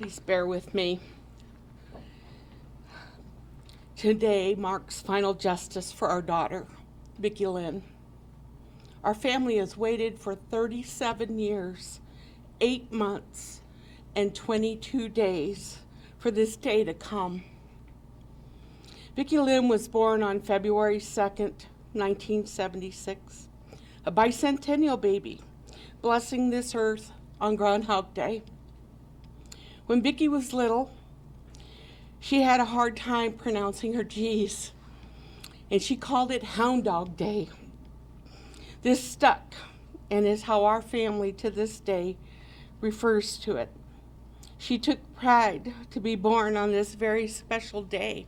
Please bear with me. Today marks final justice for our daughter, Vicki Lynne. Our family has waited for 37 years, 8 months, and 22 days for this day to come. Vicki Lynne was born on February 2nd, 1976, a bicentennial baby, blessing this earth on Groundhog Day. When Vicki was little, she had a hard time pronouncing her G's, and she called it Hound Dog Day. This stuck and is how our family to this day refers to it. She took pride to be born on this very special day.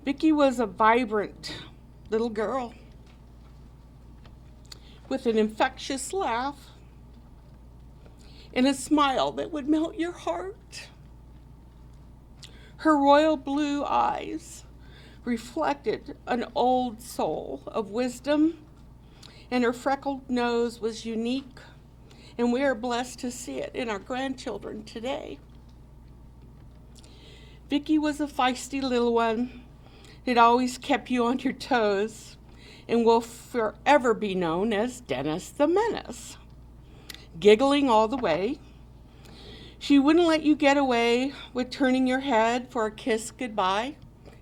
Vicki was a vibrant little girl with an infectious laugh and a smile that would melt your heart. Her royal blue eyes reflected an old soul of wisdom, and her freckled nose was unique, and we are blessed to see it in our grandchildren today. Vicki was a feisty little one that always kept you on your toes and will forever be known as Dennis the Menace. Giggling all the way, she wouldn't let you get away with turning your head for a kiss goodbye,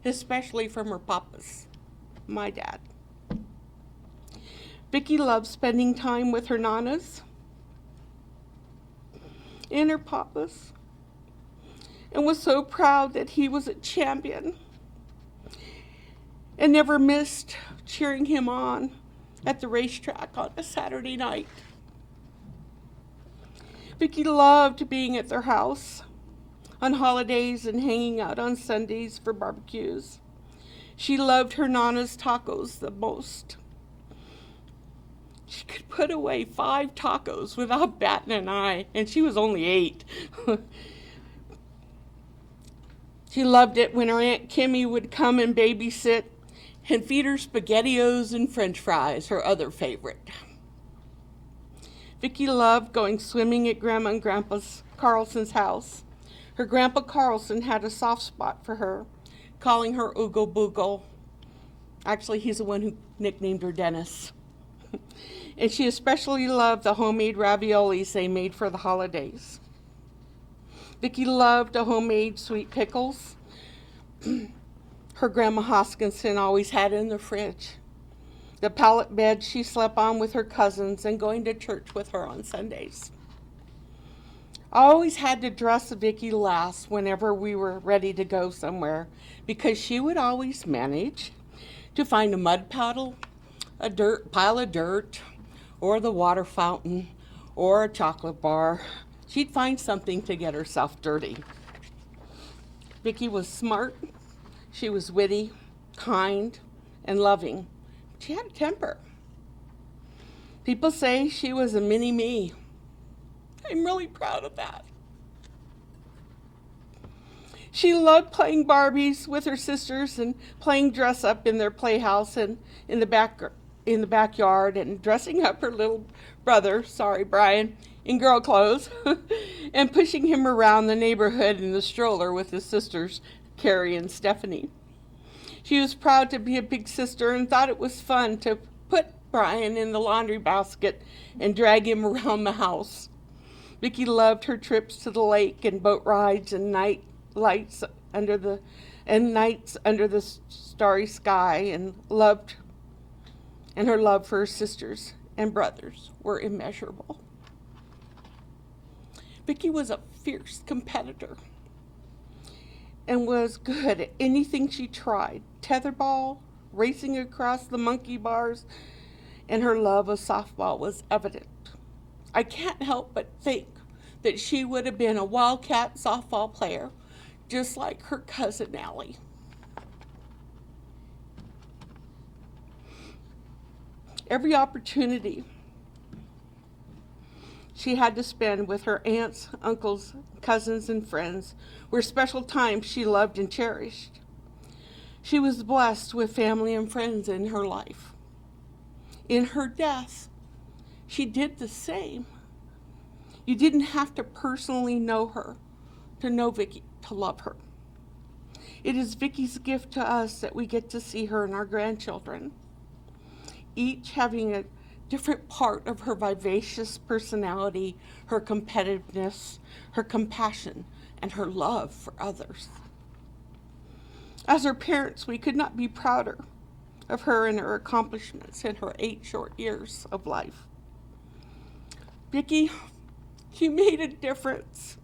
especially from her papas, my dad. Vicki loved spending time with her nanas and her papas, and was so proud that he was a champion and never missed cheering him on at the racetrack on a Saturday night. Vicki loved being at their house on holidays and hanging out on Sundays for barbecues. She loved her Nana's tacos the most. She could put away 5 tacos without batting an eye, and she was only 8. She loved it when her Aunt Kimmy would come and babysit and feed her SpaghettiOs and French fries, her other favorite. Vicki loved going swimming at Grandma and Grandpa Carlson's house. Her Grandpa Carlson had a soft spot for her, calling her Oogle Boogle. Actually, he's the one who nicknamed her Dennis. And she especially loved the homemade raviolis they made for the holidays. Vicki loved the homemade sweet pickles her Grandma Hoskinson always had in the fridge, the pallet bed she slept on with her cousins, and going to church with her on Sundays. I always had to dress Vicki last whenever we were ready to go somewhere, because she would always manage to find a mud puddle, a pile of dirt, or the water fountain, or a chocolate bar. She'd find something to get herself dirty. Vicki was smart, she was witty, kind, and loving. She had a temper. People say she was a mini me. I'm really proud of that. She loved playing Barbies with her sisters and playing dress up in their playhouse and in the backyard, and dressing up her little brother, Brian, in girl clothes and pushing him around the neighborhood in the stroller with his sisters, Carrie and Stephanie. She was proud to be a big sister and thought it was fun to put Brian in the laundry basket and drag him around the house. Vicki loved her trips to the lake and boat rides and nights under the starry sky, and her love for her sisters and brothers were immeasurable. Vicki was a fierce competitor and was good at anything she tried. Tetherball, racing across the monkey bars, and her love of softball was evident. I can't help but think that she would have been a Wildcat softball player, just like her cousin Allie. Every opportunity she had to spend with her aunts, uncles, cousins, and friends were special times she loved and cherished. She was blessed with family and friends in her life. In her death, she did the same. You didn't have to personally know her to know Vicki, to love her. It is Vicki's gift to us that we get to see her and our grandchildren, each having a different part of her vivacious personality, her competitiveness, her compassion, and her love for others. As her parents, we could not be prouder of her and her accomplishments in her 8 short years of life. Vicki, you made a difference.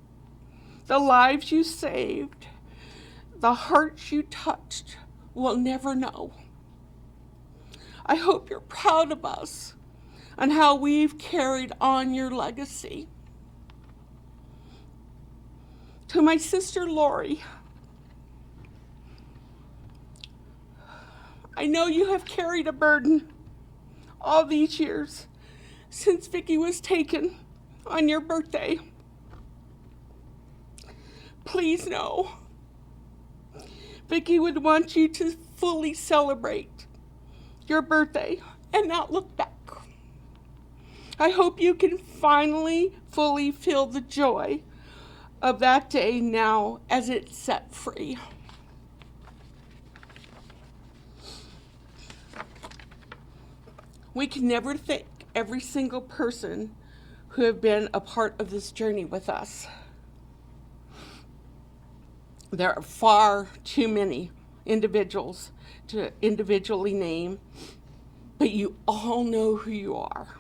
The lives you saved, the hearts you touched, we'll never know. I hope you're proud of us and how we've carried on your legacy. To my sister Lori, I know you have carried a burden all these years since Vicki was taken on your birthday. Please know, Vicki would want you to fully celebrate your birthday and not look back. I hope you can finally fully feel the joy of that day now as it's set free. We can never thank every single person who have been a part of this journey with us. There are far too many individuals to individually name, but you all know who you are.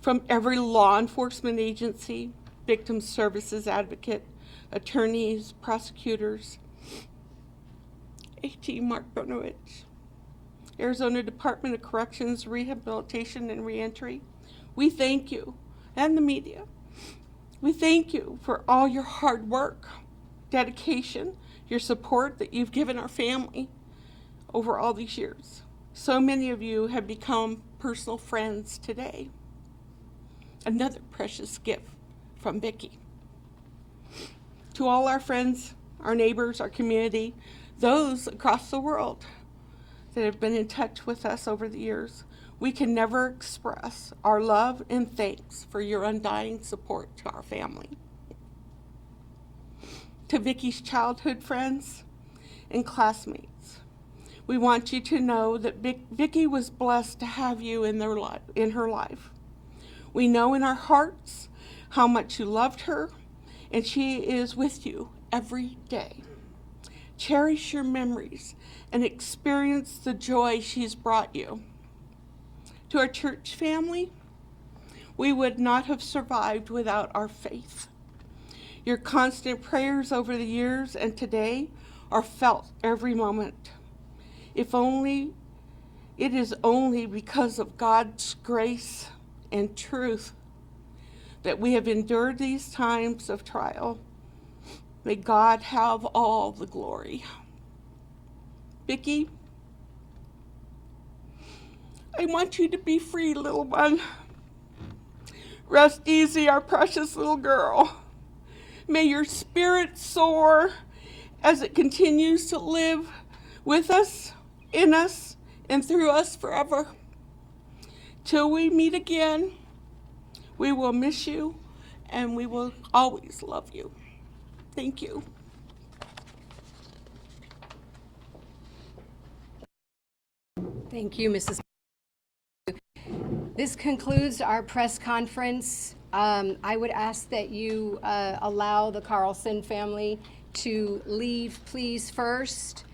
From every law enforcement agency, victim services advocate, attorneys, prosecutors, A.T. Mark Bonovich, Arizona Department of Corrections, Rehabilitation and Reentry, we thank you, and the media. We thank you for all your hard work, dedication, your support that you've given our family over all these years. So many of you have become personal friends today. Another precious gift from Vicki. To all our friends, our neighbors, our community, those across the world that have been in touch with us over the years, we can never express our love and thanks for your undying support to our family. To Vicki's childhood friends and classmates, we want you to know that Vicki was blessed to have you in her life. We know in our hearts how much you loved her, and she is with you every day. Cherish your memories and experience the joy she's brought you. To our church family, we would not have survived without our faith. Your constant prayers over the years and today are felt every moment. It is only because of God's grace and truth that we have endured these times of trial. May God have all the glory. Vicki, I want you to be free, little one. Rest easy, our precious little girl. May your spirit soar as it continues to live with us, in us, and through us forever. Till we meet again, we will miss you, and we will always love you. Thank you. Thank you, Mrs. This concludes our press conference. I would ask that you allow the Carlson family to leave, please, first.